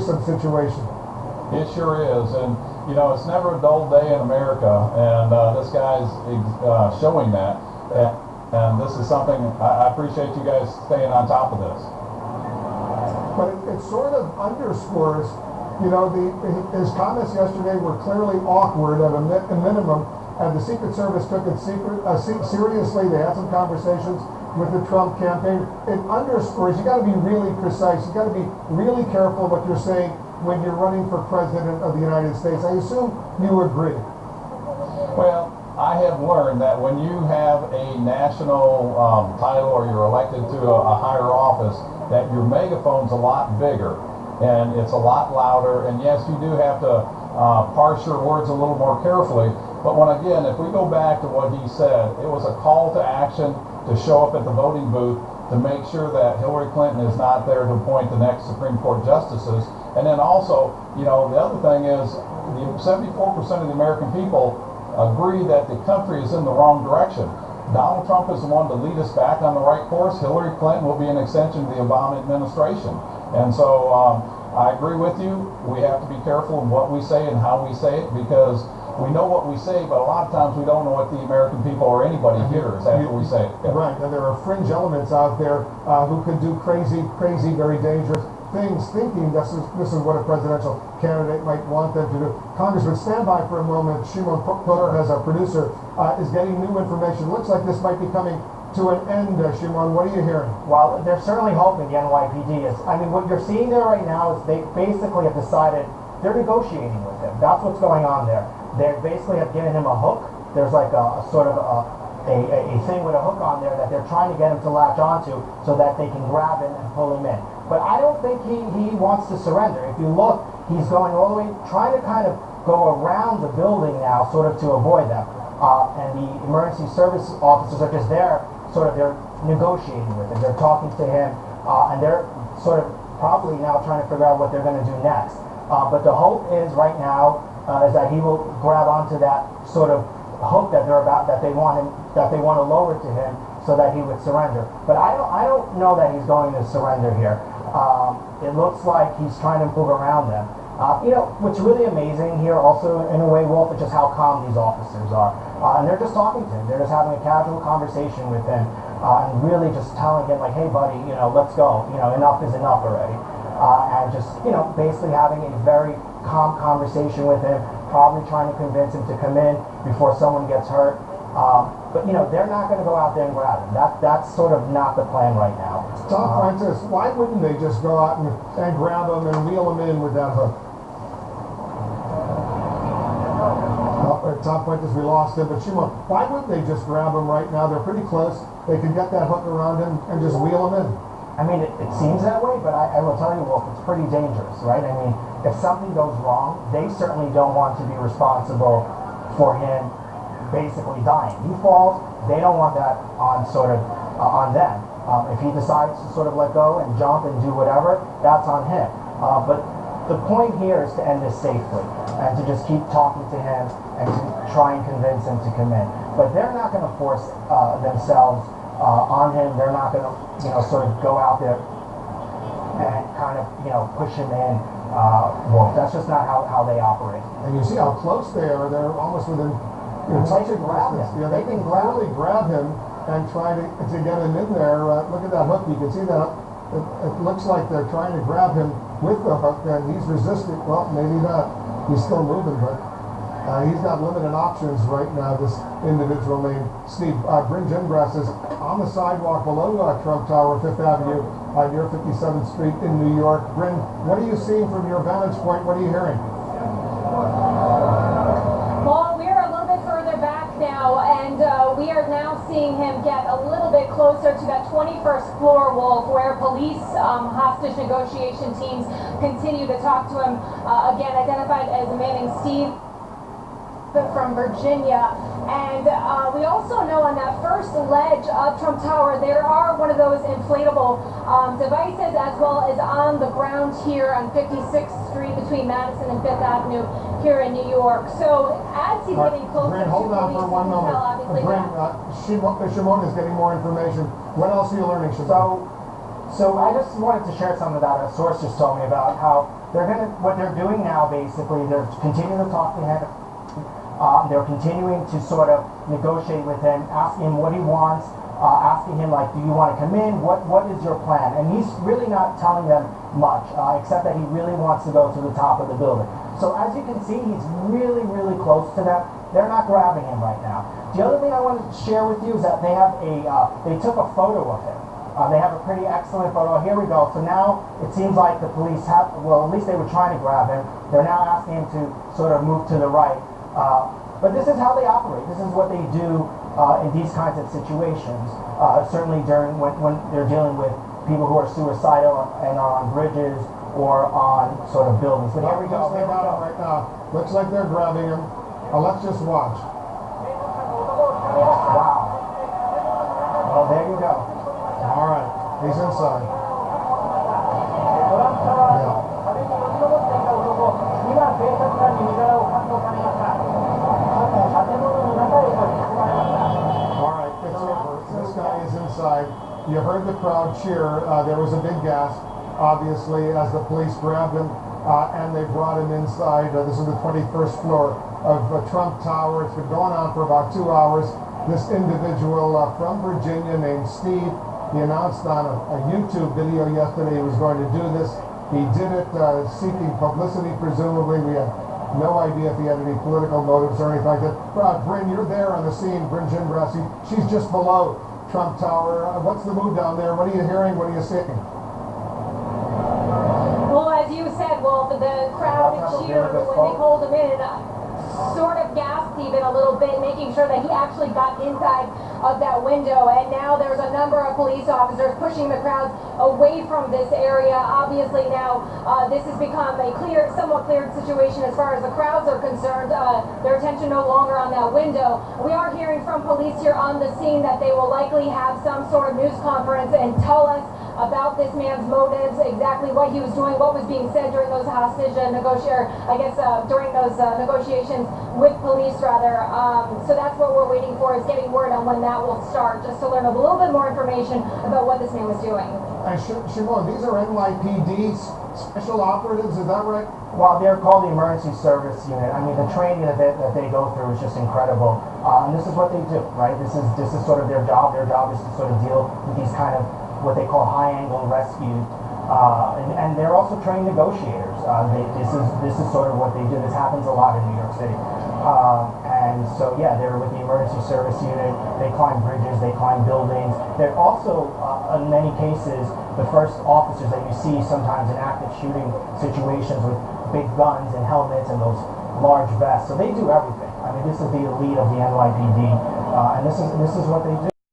Situation. It sure is, and you know it's never a dull day in America, and this guy's showing that. And this is something I appreciate you guys staying on top of this. But it sort of underscores, you know, his comments yesterday were clearly awkward at a minimum, and the Secret Service took it seriously. They had some conversations with the Trump campaign. It underscores you got to be really precise. You got to be really careful what you're saying when you're running for president of the United States. I assume you agree. Well, I have learned that when you have a national title or you're elected to a higher office, that your megaphone's a lot bigger and it's a lot louder. And yes, you do have to parse your words a little more carefully. But again, if we go back to what he said, it was a call to action to show up at the voting booth to make sure that Hillary Clinton is not there to appoint the next Supreme Court justices. And then also, you know, the other thing is 74% of the American people agree that the country is in the wrong direction. Donald Trump is the one to lead us back on the right course. Hillary Clinton will be an extension of the Obama administration. And so I agree with you. We have to be careful in what we say and how we say it, because we know what we say, but a lot of times we don't know what the American people or anybody hears after we say it. Yeah. Right, and there are fringe elements out there who can do crazy, very dangerous things, thinking this is what a presidential candidate might want them to do. Congressman, stand by for a moment. Shimon Peres, our producer, is getting new information. Looks like this might be coming to an end. Shimon, what are you hearing? Well, they're certainly hoping the NYPD is. I mean, what you're seeing there right now is they basically have decided they're negotiating with him. That's what's going on there. They basically have given him a hook. There's like a sort of a thing with a hook on there that they're trying to get him to latch onto so that they can grab him and pull him in. But I don't think he wants to surrender. If you look, he's going all the way, trying to kind of go around the building now, sort of to avoid them. And the emergency service officers are just there, sort of, they're negotiating with him. They're talking to him, and they're sort of probably now trying to figure out what they're going to do next. But the hope is right now is that he will grab onto that sort of hook that they want to lower to him so that he would surrender. But I don't know that he's going to surrender here. It looks like he's trying to move around them. You know, what's really amazing here also in a way, Wolf, is just how calm these officers are. And they're just talking to him. They're just having a casual conversation with him and really just telling him like, hey buddy, you know, let's go. You know, enough is enough already. And just, you know, basically having a very calm conversation with him, probably trying to convince him to come in before someone gets hurt. But, you know, they're not going to go out there and grab him. That's sort of not the plan right now. Tom Fuentes, why wouldn't they just go out and grab him and wheel him in with that hook? Tom Fuentes, we lost him, but Shimon, why wouldn't they just grab him right now? They're pretty close. They could get that hook around him and just wheel him in. I mean, it seems that way, but I will tell you, Wolf, it's pretty dangerous, right? I mean, if something goes wrong, they certainly don't want to be responsible for him basically dying. He falls, they don't want that on on them. If he decides to sort of let go and jump and do whatever, that's on him. But the point here is to end this safely and to just keep talking to him and to try and convince him to come in. But they're not going to force themselves on him. They're not going to, you know, sort of go out there and kind of, you know, push him in. Wolf, that's just not how they operate. And you see how close they are. They're almost within touching distance. Yeah, they can clearly grab him and try to get him in there. Look at that hook. You can see that it looks like they're trying to grab him with the hook, and he's resisting. Well, maybe not. He's still moving, but he's got limited options right now, this individual named Steve. Bryn Gingras is on the sidewalk below Trump Tower, 5th Avenue, near 57th Street in New York. Bryn, what are you seeing from your vantage point? What are you hearing? Well, we're a little bit further back now, and we are now seeing him get a little bit closer to that 21st floor, Wolf, where police hostage negotiation teams continue to talk to him. Again, identified as a man named Steve from Virginia. And we also know on that first ledge of Trump Tower, there are one of those inflatable devices, as well as on the ground here on 56th Street between Madison and 5th Avenue here in New York. So as he's getting closer Bryn, hold on for 1 moment. Bryn, Shimon is getting more information. What else are you learning, Shimon? So I just wanted to share something that a source just told me about how what they're doing now basically, they're continuing to talk to him. They're continuing to sort of negotiate with him, asking him what he wants, asking him like, do you want to come in? What is your plan? And he's really not telling them much, except that he really wants to go to the top of the building. So as you can see, he's really, really close to them. They're not grabbing him right now. The other thing I wanted to share with you is that they have they took a photo of him. They have a pretty excellent photo. Here we go. So now it seems like the police have, well, at least they were trying to grab him. They're now asking him to sort of move to the right. But this is how they operate. This is what they do in these kinds of situations. Certainly during when they're dealing with people who are suicidal and are on bridges or on sort of buildings. But here we go. They got him right now. Looks like they're grabbing him. Let's just watch. Wow. Well, there you go. All right, he's inside. All right, it's over. This guy is inside. You heard the crowd cheer. There was a big gasp, obviously, as the police grabbed him and they brought him inside. This is the 21st floor of Trump Tower. It's been going on for about 2 hours. This individual from Virginia named Steve, he announced on a YouTube video yesterday he was going to do this. He did it seeking publicity, presumably. We have no idea if he had any political motives or anything like that. Bryn, you're there on the scene. Bryn Ginbrassi. She's just below Trump Tower. What's the mood down there? What are you hearing? What are you seeing? Well, as you said, Wolf, the crowd cheered when they pulled him in. Sort of gasped even a little bit, making sure that he actually got inside of that window. And now there's a number of police officers pushing the crowds away from this area. Obviously now this has become a somewhat cleared situation as far as the crowds are concerned. Their attention no longer on that window. We are hearing from police here on the scene that they will likely have some sort of news conference and tell us about this man's motives, exactly what he was doing, what was being said during those hostage during those negotiations with police rather. So that's what we're waiting for, is getting word on when that will start, just to learn a little bit more information about what this man was doing. And Shimon, these are NYPD special operatives, is that right? Well, they're called the Emergency Service Unit. I mean, the training that they go through is just incredible. And this is what they do, right? This is sort of their job. Their job is to sort of deal with these kind of what they call high-angle rescues. And they're also trained negotiators. This is sort of what they do. This happens a lot in New York City. And so, yeah, they're with the Emergency Service Unit. They climb bridges, they climb buildings. They're also, in many cases, the first officers that you see sometimes in active shooting situations with big guns and helmets and those large vests. So they do everything. I mean, this is the elite of the NYPD, and this is what they do.